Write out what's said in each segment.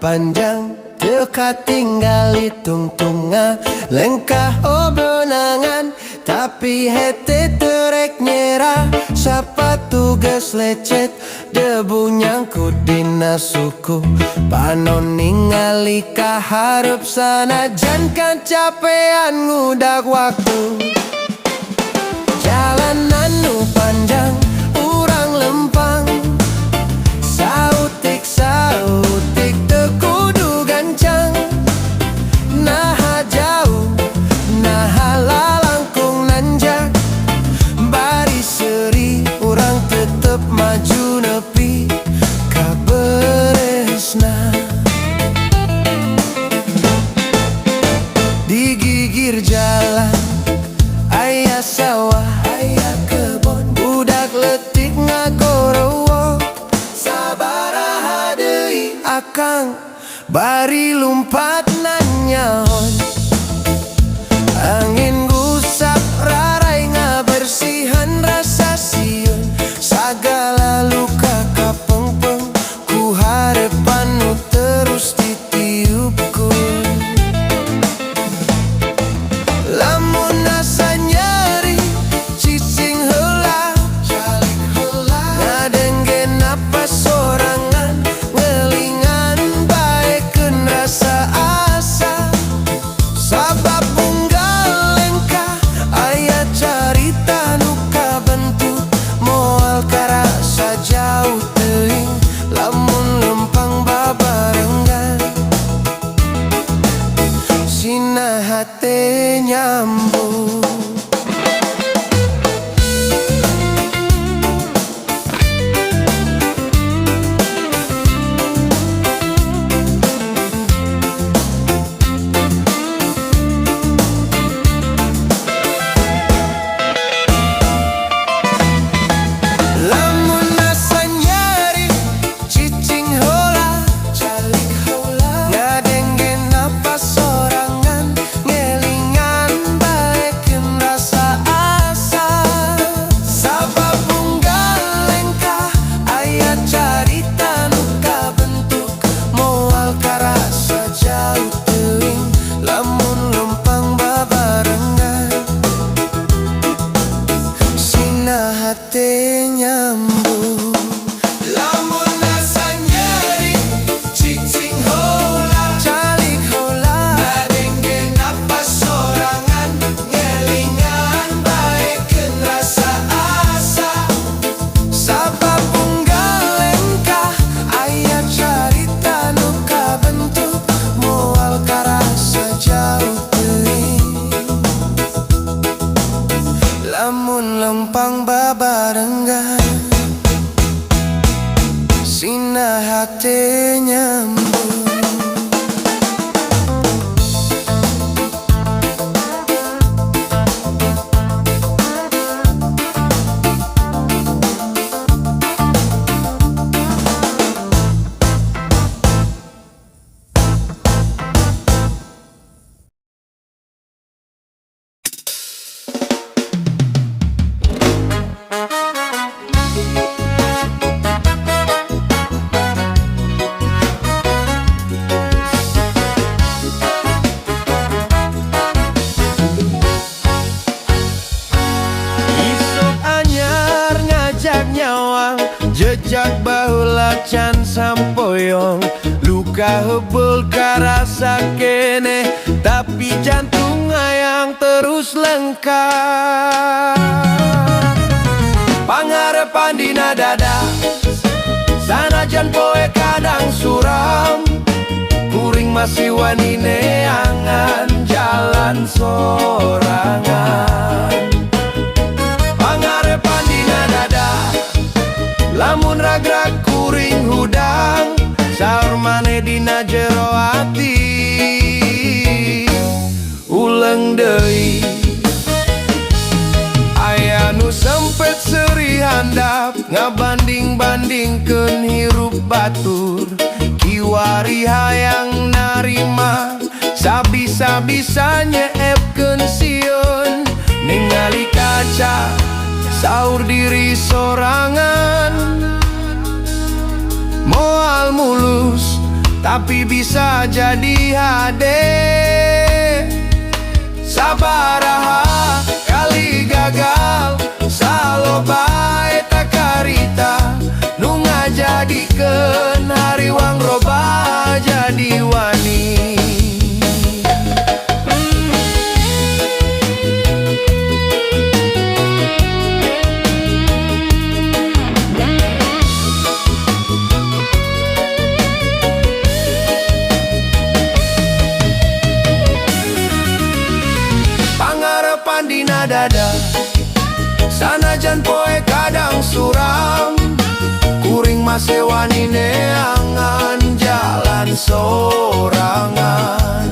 panjang teka tinggal hitung-tunga lengkah obenangan tapi hete terek nyerah sapa tugas lecet debu nyangkut dina suku panon ningali kaharep sanajan kan capean ngudak waktu jalanan nu panjang urang lempang sautik teu kudu gancang naha jauh naha lalangkung nanjak bari seuri urang tetep maju nepi ka beresna di gigir jalan aya sawah aya kebon budak leutik ngagorowo sabaraha deui akang bari lumpat nanyaon angin gusap rarai ngabersihan rasa sieun sagala luka kapengpeng ku harepan nu terus ditiupkeun lamun asa nyeri cicing heula ngadengge napas sorangan ngelingan baekeun rasa asa sabab unggal lengkah aya carita nu kabentuk moal karasa jauh teuing lamun lempang babarengan sinaha teh nyambung lamun asa nyeri cicing heula ngadengge napas sorangan ngelingan baekeun rasa asa sabab unggal lengkah aya carita nu kabentuk moal karasa jauh teuing lamun lempang babarengan sinaha teh nyambung lamun asa nyeri cicing heula calik heula ngadengge napas sorangan ngelingan baekeun rasa asa sabab unggal lengkah aya carita nu kabentuk moal karasa jauh teuing lamun lempang babarengan sinaha teh nyambung isuk anyar ngajak nyawang jejak baheula can sampoyong luka hebul karasa keneh tapi jantung hayang terus lengkap pangarepan dina dada sanajan poe kadang suram kuring masih wani neangan jalan sorangan pangarepan dina dada lamun ragrag kuring hudang saur mane dina jero ati uleng deui aya nu sempet seuri handap ngabanding-bandingkeun hirup batur kiwari hayang narima sabisa-bisa nyeepkeun sieun ningali kaca saur diri sorangan moal mulus tapi bisa jadi HD. Sabaraha kali gagal saloba eta karita nu ngajadikeun hariwang roba jadi wani. Pangarepan dina dada sanajan poe kadang suram, kuring masih wani neangan jalan sorangan.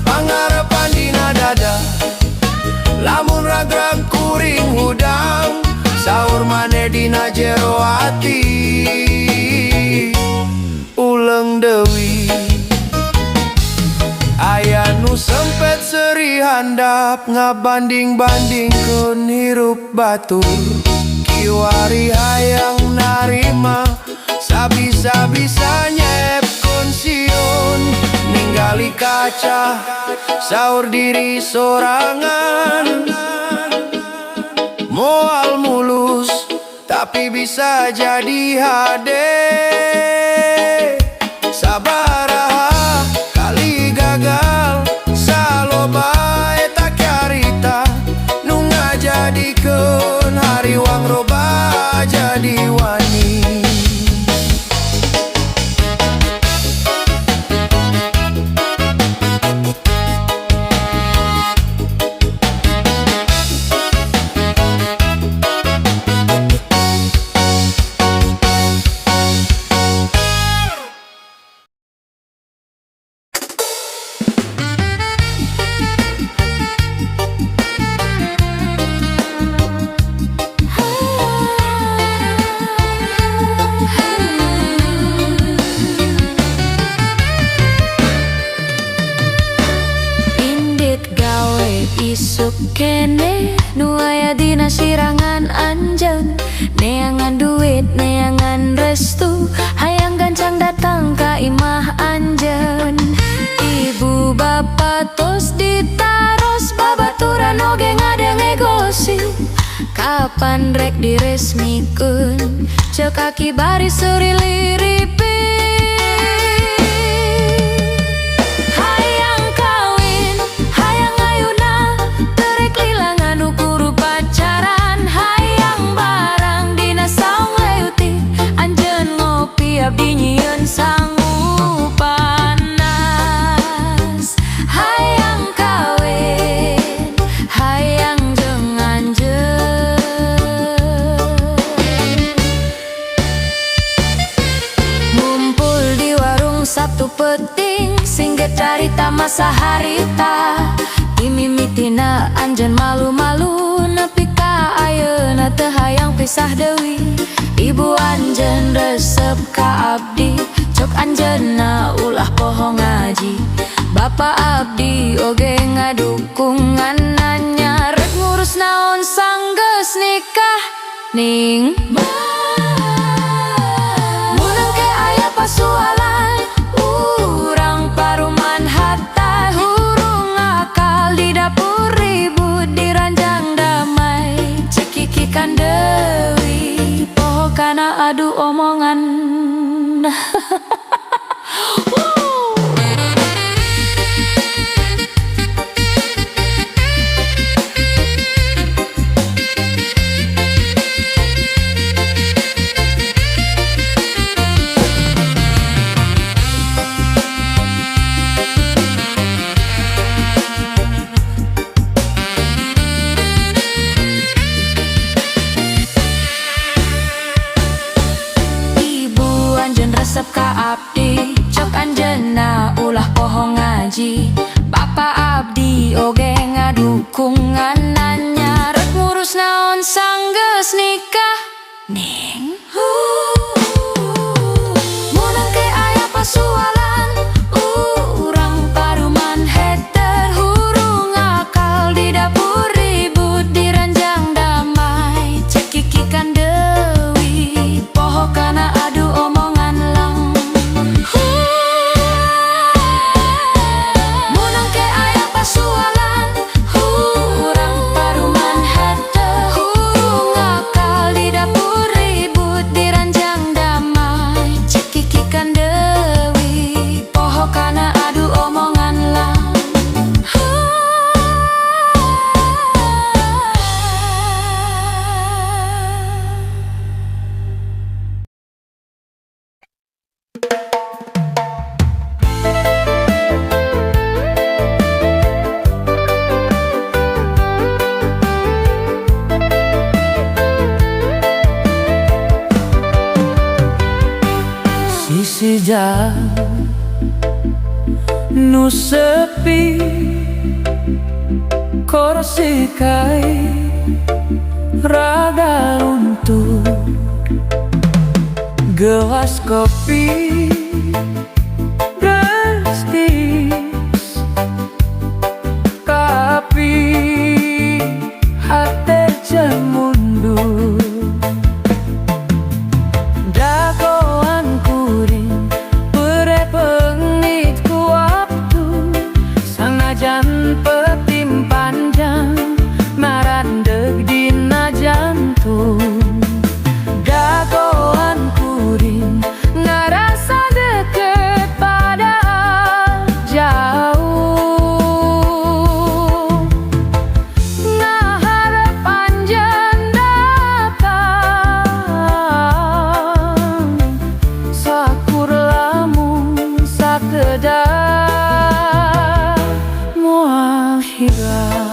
Pangarepan dina dada lamun ragrag kuring hudang, saur mane dina jero ati uleng deui. Aya nu sempet seri handap ngabanding-bandingkeun hirup batur, kiwari hayang narima sabisa-bisa nyepkeun siun, ninggali kaca saur diri sorangan. Moal mulus tapi bisa jadi HD. Sabaraha kali gagal saloba eta karita nu ngajadikeun hariwang roba jadi wani. Isuk kene nu aya dina sirangan anjeun, neangan duit neangan restu, hayang gancang datang ka imah anjeun. Ibu bapa tos ditaros babaturan oge ngadenge gosip, kapan rek diresmikeun ceuk kaki baris seriliripi. Abdi nyieun sangu panas, hayang kawin, hayang jeung anjeun. Ngumpul di warung Sabtu Peuting, singget carita masa harita, dimimitina anjeun malu-malu, nepi ka ayeuna teu hayang pisah deui. Ibu anjeun resep ka abdi, cok anjeunna ulah poho ngaji. Bapa abdi oge ngadukung ananya, rek ngurus naon sanggeus nikah ning munang ke aya pasualan, urang paruman hatta hurung akal di dapur ribut di ranjang damai, cekikikan deui kana adu omongan. Resep ka abdi, cok anjeunna ulah poho ngaji. Bapa abdi oge ngadukung ananya, rek ngurus naon sanggeus nikah ning munang ke aya pasualan, urang paruman heter hurung akal di dapur ribut di ranjang damai, cekikikan deui poho kana adu omongan lang. nu sepi korosikai rada luntur gelas kopi prestis kapi hati jemundur dagoan kuring pere pengit ku waktu sanajan petim panjang marandeg dina jantung dagoan kuring ngerasa deket padahal jauh ngarep panjang datang sakur lamun sakedar moal hilang.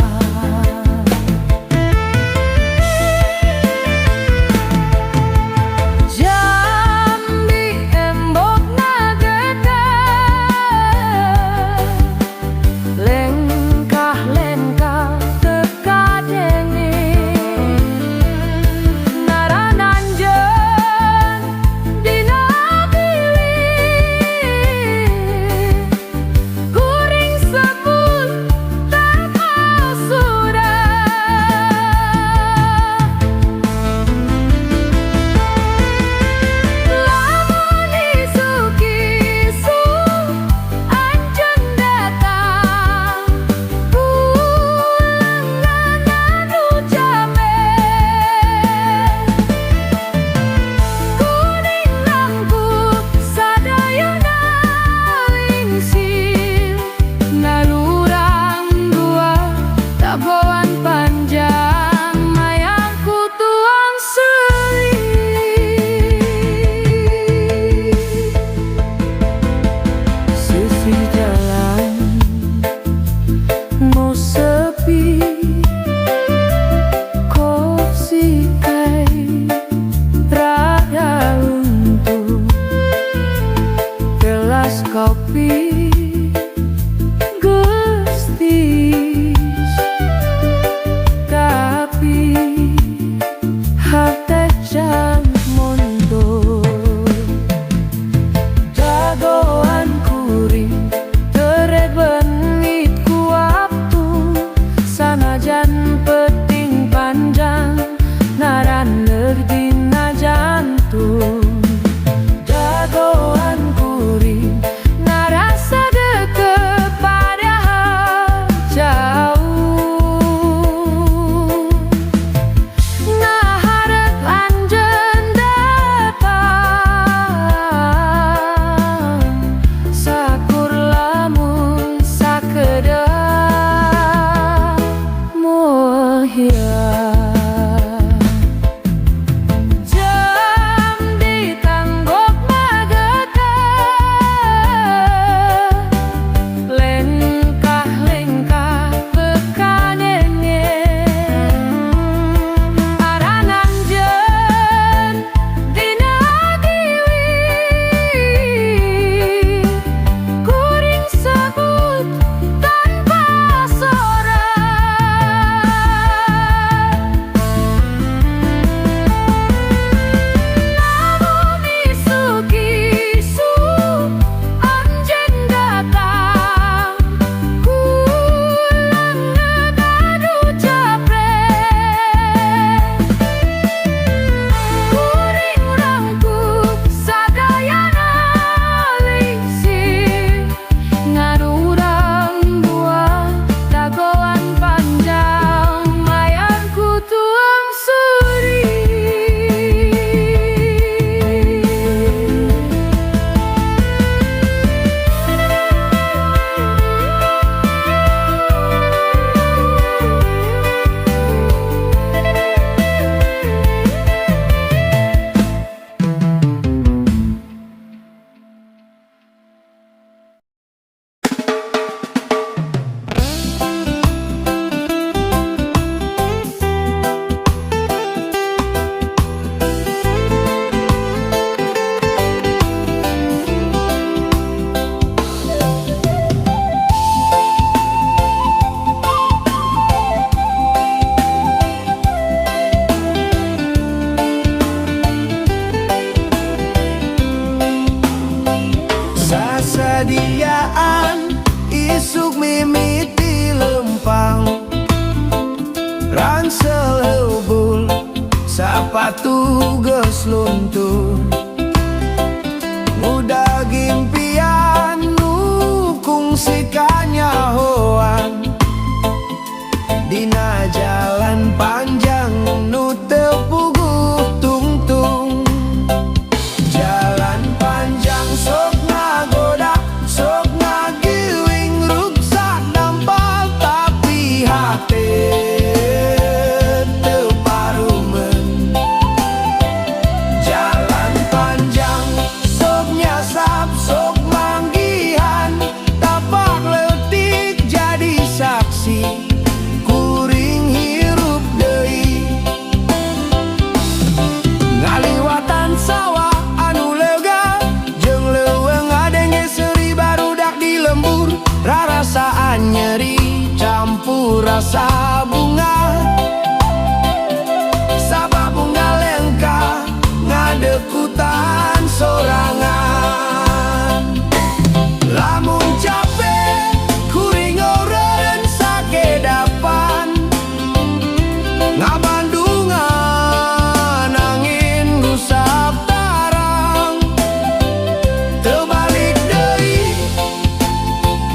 isuk mimiti lempang ransel heubul sapatu geus luntur muda gimpian nu kungsi kanyahoan dina jalan panjang nu teu puguh tungtung. Jalan panjang sok ngagoda sok ngagiwing ruksak dampal tapi hate teu parumen. Jalan panjang sok nyasap sok manggihan tapak leutik jadi saksi kuring hirup deui. Ngaliwatan sawah anu lega jeung leuweung ngadenge seuri barudak di lembur rarasaan nyeri campur rasa bunga sabab bunga lengka ngadekutan sorangan. Lamun capek kuring eureun sakedapan ngabandungan angin gusap tarang teu balik deui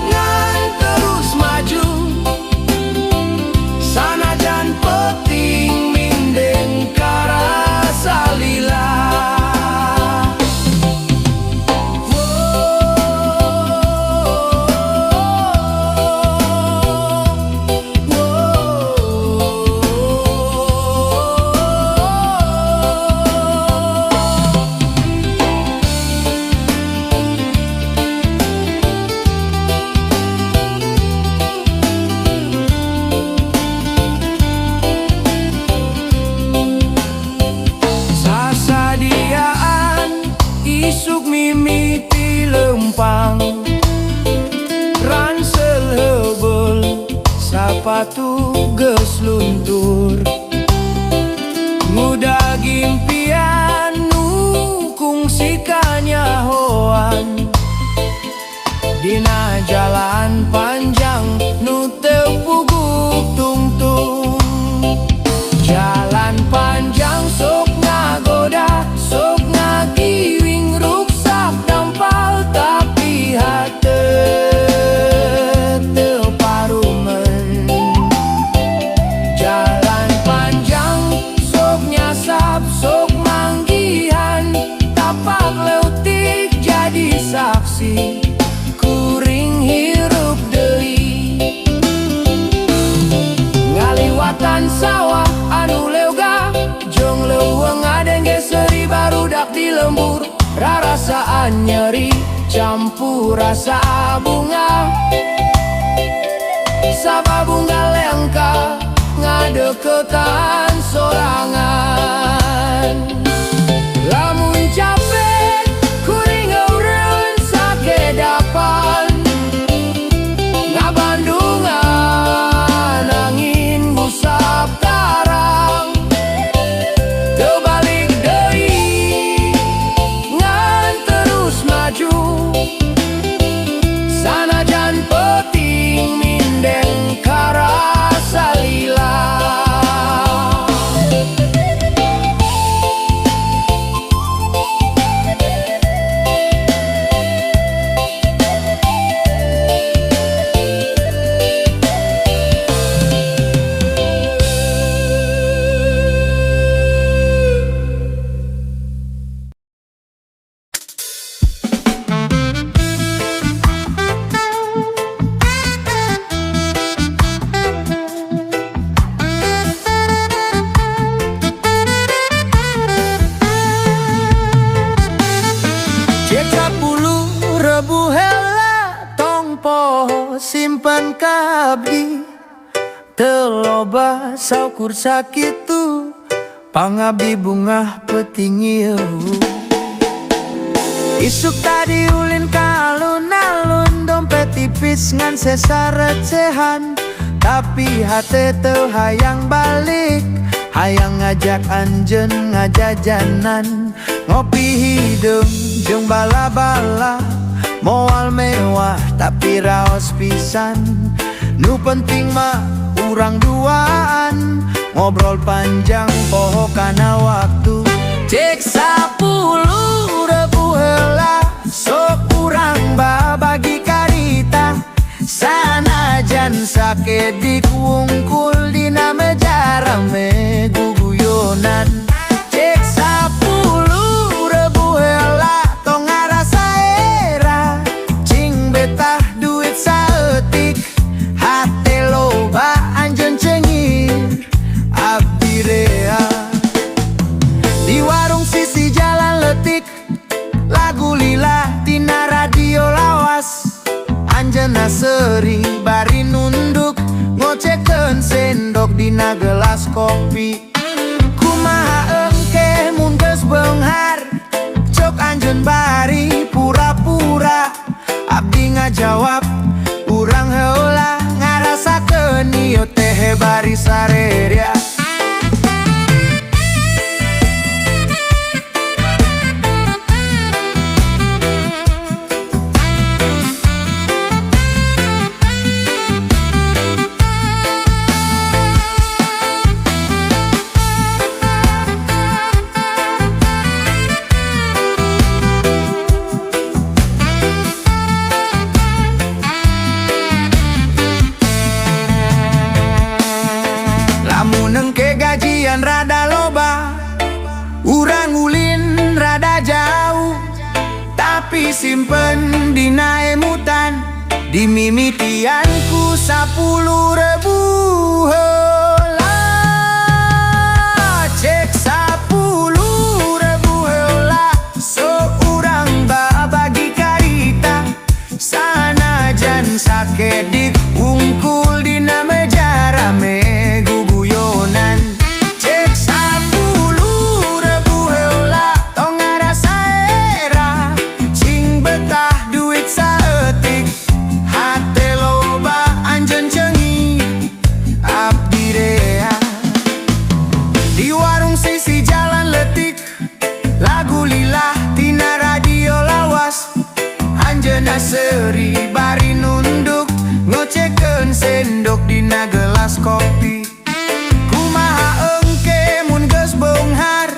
ngan terus maju sanajan peuting mindeng karasa lila. Sasadiaan isuk mimiti lempang ransel heubul sapatu geus luntur muda gimpian nu kungsi kanyahoan dina jalan panjang nu teu puguh tungtung. Jalan panjang sok ngagoda sok ngagiwing ruksak dampal tapi hate teu parumen. Jalan panjang sok nyasap sok manggihan tapak leutik jadi saksi kuring hirup deui. Ngaliwatan sawah anu lega jeung leuweung ngadenge seuri barudak di lembur rarasaan nyeri campur rasa bunga sabab bunga lengka ngadeuketan sorangan. Lamun capek kuring eureun sakedapan ngabandungan angin gusap tarang teu balik deui ngan terus maju sanajan peuting mindeng karasa lila. Simpan kabdi teu loba saukur sakitu pangabdi bungah peuting ieu. Isuk tadi ulin ka alun-alun dompet tipis ngan sesa recehan tapi hate teu hayang balik hayang ngajak anjeun ngajajanan ngopi hideung jeung bala-bala Moal mewah tapi raos pisan. Nu penting mah urang duaan, ngobrol panjang poho kana waktu. Cek 10.000 heula sok urang babagi karita. Sanajan sakedik wungkul dina meja rame guguyonan. Cek 10.000 heula tong ngarasa era. Cing betah duit saeutik, hate loba anjeun cengir abdi rea. Di warung sisi jalan letik, lagu lila tina radio lawas. Anjeunna seuri bari nunduk, ngocekeun sendok dina gelas kopi. Kumaha engke mun geus beunghar, cok anjeun bari pura-pura. Abdi ngajawab, urang heula ngarasakeun ieu teh bari sarerea. Rada loba, urang ulin rada jauh, tapi simpen dina emutan. Dimimitianku 10.000 heula. Cek 10.000 heula sok urang babagi karita. Sanajan sakedik wungkul dina meja rame guguyonan. Anjeunna seuri bari nunduk, ngocekeun sendok dina gelas kopi. Kumaha engke mun geus beunghar,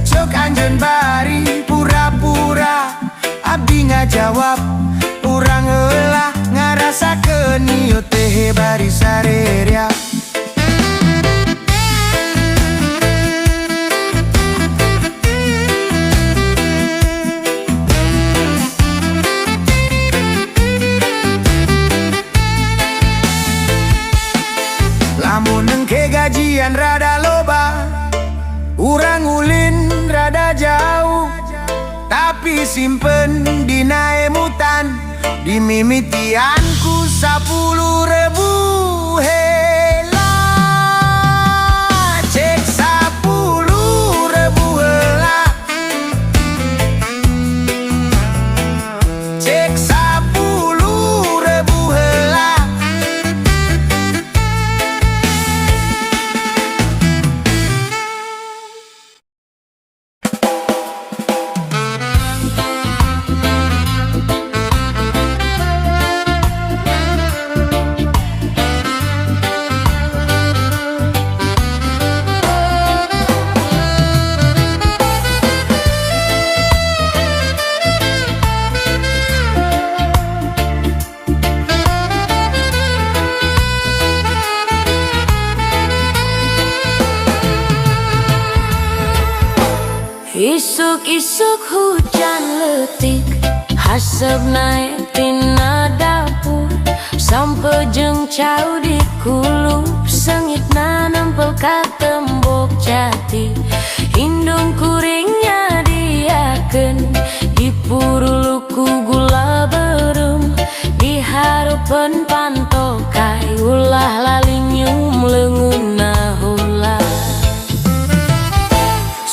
cok anjeun bari pura-pura. Abdi ngajawab, urang heula ngarasakeun ieu teh bari sarerea. Lamun engke gajian rada loba, urang ulin rada jauh, tapi simpen dina emutan. Dimimitianku 10.000 heula. Cek 10.000 heula. Cek 10.000 heula. Isuk-isuk hujan letik, haseup naek tina dapur. Sampe jeung cau di kulup, sengitna nempel ka tembok jati. Indung kuringnya diakeun, dipuruluku gula berem. Dihareupeun pantokai, ulah lalingyum leungeunna heula.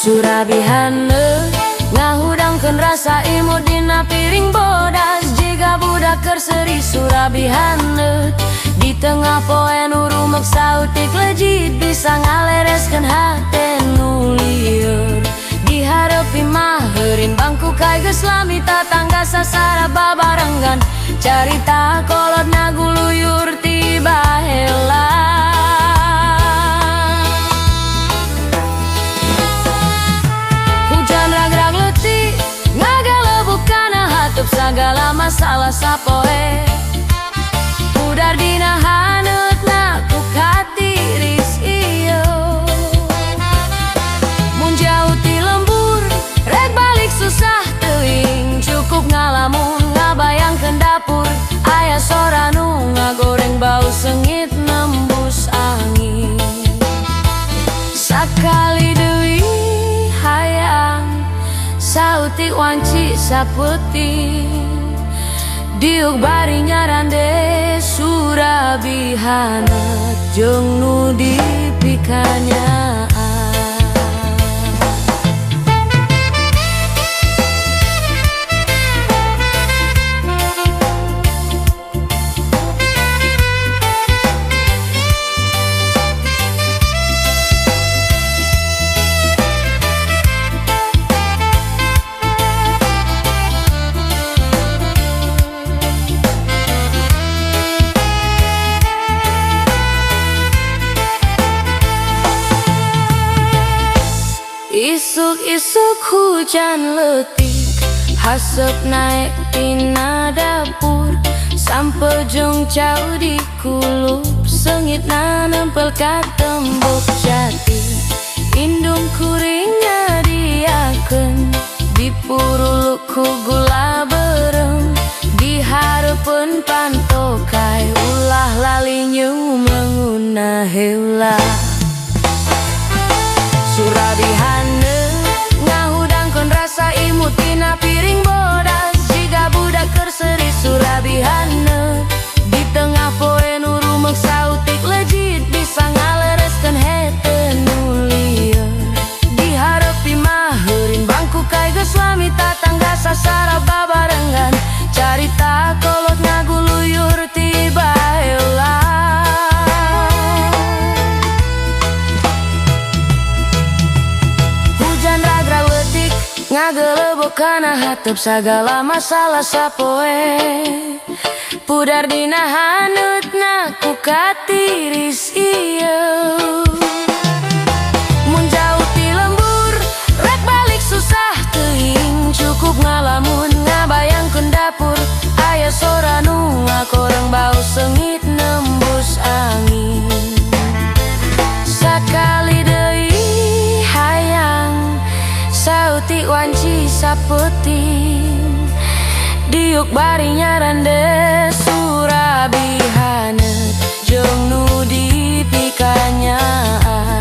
Surabihaneut ngahudangkeun rasa imut dina piring bodas. Jiga budak keur seuri surabihaneut, di tengah poe nu rumek sautik lejit bisa ngalereskeun hate nu lieur. Diharepi maherin bangku kai geus lami tatangga sasara babarengan carita kolot naguluyur tiba heula. Hujan ragrag leutik ngagalebuk kana hatup sagala masalah sapoe. Pudar dina haneutna ku katiris ieu. Mun jauh ti lembur rek balik susah teuing cukup ngalamun ngabayangkeun dapur aya sora nu ngagoreng bau sengit nembus angin. Sakali deui hayang sauti wanci sapeuting diuk bari nyarande surabihana jeung nu dipikanyaan. Isuk-isuk hujan leutik haseup naek tina dapur sampejung cau di kulup sengitna nempel ka tembok jati. Indung kuring nyadiakeun dipuruluk ku gula berem dihareupeun pantokai ulah lali nyeum leunguna heula. Surabihana ngahudangkeun rasa imut tina piring bodas jiga budak keur seri Surabihana di tengah poe nu rumeuk sautik lejit bisa ngalereskeun hete nu lieur. Diharepi maherin bangku kai geus lami tatangga sasara babarengan carita kolot ngaguluyur tiba heula. Ngagelebok kana hatup sagala masalah sapoe. Pudar dina haneutna ku katiris ieu. Mun jauh ti lembur rek balik susah teuing cukup ngalamun ngabayangkeun dapur aya sora nu ngakoreng bau sengit nembus angin. Sakali deui hayang sauti wanci sapeuting diuk bari nyarande surabihana jeung nu dipikanyaan.